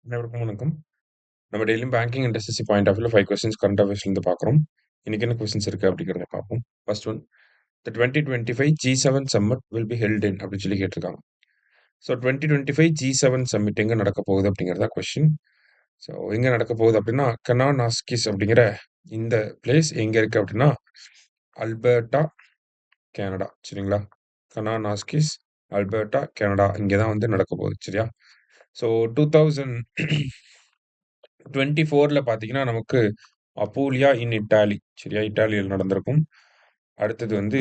அனைவருக்கும் வணக்கம். நம்ம டெய்லியும் banking and SSC point of வியூல 5 கொஸ்டின்ஸ் கரண்ட் அஃபேர்ஸ்லேருந்து பார்க்குறோம். இன்னைக்கு என்ன கொஸ்டின்ஸ் இருக்கு அப்படிங்கிறத பார்ப்போம். First one, the 2025 G7 summit will be held in அப்படின்னு சொல்லி கேட்டிருக்காங்க. ஸோ 2025 G7 சம்மிட் எங்கே நடக்க போகுது அப்படிங்கிறதா கொஸ்டின். ஸோ எங்கே நடக்க போகுது அப்படின்னா கனானாஸ்கிஸ் அப்படிங்கிற இந்த பிளேஸ் எங்கே இருக்குது அப்படின்னா அல்பர்ட்டா, கனடா. சரிங்களா? கனானாஸ்கிஸ், அல்பர்ட்டா, கனடா இங்கே தான் வந்து நடக்க போகுது. சரியா? ஸோ 2024ல பார்த்தீங்கன்னா நமக்கு அப்பூலியா இன் இட்டாலி. சரியா? இட்டாலியில் நடந்திருக்கும். அடுத்தது வந்து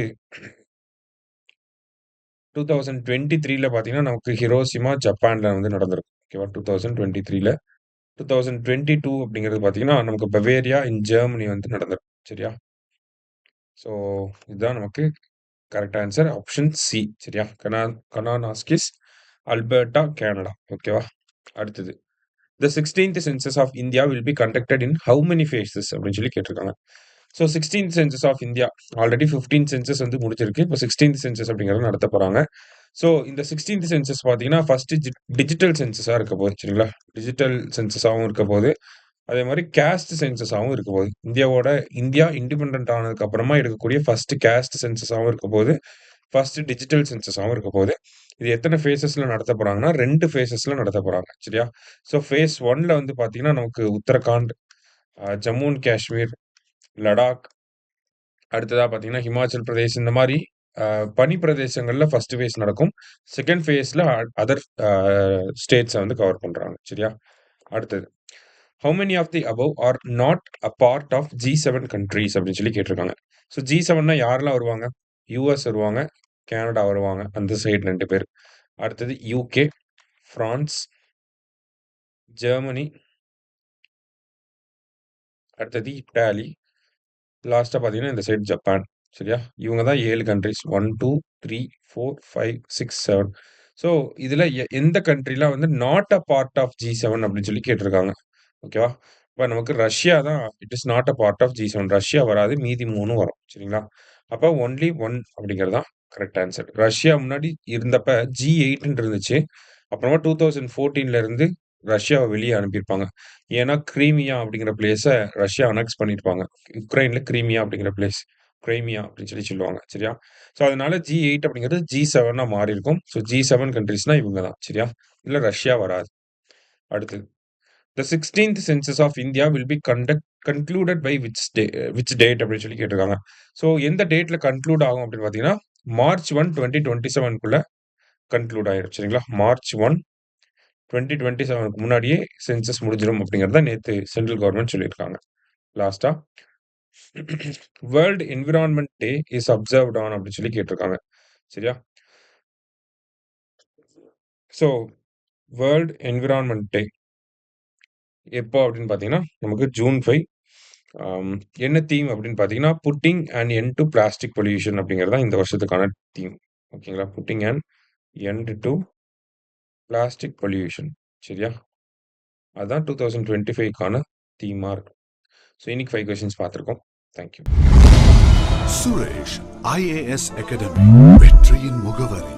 2023ல பார்த்தீங்கன்னா நமக்கு ஹிரோஷிமா ஜப்பான்ல வந்து நடந்திருக்கும். ஓகேவா? 2023ல 2022 அப்படிங்கிறது பார்த்தீங்கன்னா நமக்கு பவேரியா இன் ஜெர்மனி வந்து நடந்திருக்கும். சரியா? ஸோ இதுதான் நமக்கு கரெக்ட் ஆன்சர் ஆப்ஷன் சி. சரியா? கனானாஸ்கிஸ், அல்பர்ட்டா, கனடா. ஓகேவா? அடுத்தது The 16th census of India will be conducted in how many phases அப்படின்னு சொல்லி கேட்டிருக்காங்க. So 16th census of India already 15 census வந்து முடிஞ்சிருக்கு. இப்போ 16th census அப்படிங்கிறது நடத்த போறாங்க. ஸோ இந்த 16th census பார்த்தீங்கன்னா ஃபர்ஸ்ட் டிஜிட்டல் சென்சஸாக இருக்க போகுது. சரிங்களா? டிஜிட்டல் சென்சஸாகவும் இருக்க போகுது. அதே மாதிரி கேஸ்ட் சென்சஸாகவும் இருக்க போகுது. இந்தியா இண்டிபெண்டன்ட் ஆனதுக்கு அப்புறமா எடுக்கக்கூடிய ஃபர்ஸ்ட் கேஸ்ட் சென்சஸாகவும் இருக்க போகுது. ஃபர்ஸ்ட் டிஜிட்டல் சென்சஸாகவும் இருக்க போகுது. இது எத்தனை ஃபேஸஸ்ல நடத்த போறாங்கன்னா 2 ஃபேஸஸ்ல நடத்த போறாங்க. சரியா? ஸோ ஃபேஸ் 1ல வந்து பார்த்தீங்கன்னா நமக்கு உத்தரகாண்ட், ஜம்மு அண்ட் காஷ்மீர், லடாக், அடுத்ததா பார்த்தீங்கன்னா ஹிமாச்சல் பிரதேஷ் இந்த மாதிரி பனி பிரதேசங்கள்ல ஃபர்ஸ்ட் ஃபேஸ் நடக்கும். செகண்ட் ஃபேஸ்ல அதர் ஸ்டேட்ஸை வந்து கவர் பண்றாங்க. சரியா? அடுத்தது how many of the above are not a part of G7 countries அப்படின்னு சொல்லி கேட்டிருக்காங்க. ஸோ G7னா யாரெல்லாம் வருவாங்க? யூஎஸ் வருவாங்க, கனடா வருவாங்க, அந்த சைடு 2 பேர். அடுத்தது யூகே, பிரான்ஸ், ஜெர்மனி, அடுத்தது இட்டாலி, லாஸ்டா பார்த்தீங்கன்னா இந்த சைடு ஜப்பான். சரியா? இவங்க தான் 7 கண்ட்ரீஸ். 1, 2, 3, 4, 5, 6, 7. ஸோ இதுல எந்த கண்ட்ரிலாம் வந்து not a part of G7 அப்படின்னு சொல்லி கேட்டிருக்காங்க. ஓகேவா? இப்ப நமக்கு ரஷ்யா தான் it is not a part of G7. Russia வராது. மீதி 3 வரும். சரிங்களா? அப்ப ஒன்லி 1 அப்படிங்கிறது தான் கரெக்ட் ஆன்சர். ரஷ்யா முன்னாடி இருந்தப்ப G8ன்னு இருந்துச்சு. அப்புறமா 2014ல இருந்து ரஷ்யாவ வெளிய அனுப்பியிருப்பாங்க. ஏன்னா கிரீமியா அப்படிங்கிற பிளேஸ ரஷ்யா அனெக்ஸ் பண்ணியிருப்பாங்க. உக்ரைன்ல கிரீமியா அப்படிங்கிற பிளேஸ். கிரைமியா அப்படின்னு சொல்லி சொல்லுவாங்க. சரியா? ஸோ அதனால G8 அப்படிங்கிறது G7ஆ மாறியிருக்கும். ஸோ G7 கண்ட்ரீஸ்னா இவங்க தான். சரியா? இதுல ரஷ்யா வராது. அடுத்தது The 16th census of India will be concluded by which date அப்படின்னு சொல்லி கேட்டிருக்காங்க. ஸோ எந்த டேட்ல கன்க்ளூட் ஆகும் அப்படின்னு பார்த்தீங்கன்னா மார்ச் 1, 2027க்குள்ள கன்க்ளூட் ஆயிரும். சரிங்களா? மார்ச் 1, 2027க்கு முன்னாடியே சென்சஸ் முடிஞ்சிடும் அப்படிங்கிறத நேத்து சென்ட்ரல் கவர்மெண்ட் சொல்லியிருக்காங்க. லாஸ்டா world environment day is observed on அப்படின்னு சொல்லி கேட்டிருக்காங்க. சரியா? ஸோ வேர்ல்ட் என்விரான்மெண்ட் டே எப்போ அப்படின்னு பார்த்தீங்கன்னா நமக்கு ஜூன் 5. என்ன தீம் அப்படின்னு பார்த்தீங்கன்னா pudding and end to plastic pollution அப்படிங்கிறது தான் இந்த வருஷத்துக்கான தீம். ஓகேங்களா? Pudding and end to plastic pollution. சரியா? அதுதான் 2025க்கான தீமா இருக்கும். ஸோ இன்னைக்கு 5 கொஸ்டின்ஸ் பார்த்துருக்கோம். தேங்க்யூ. சுரேஷ் IAS அகாடமி வெற்றியின் முகவரி.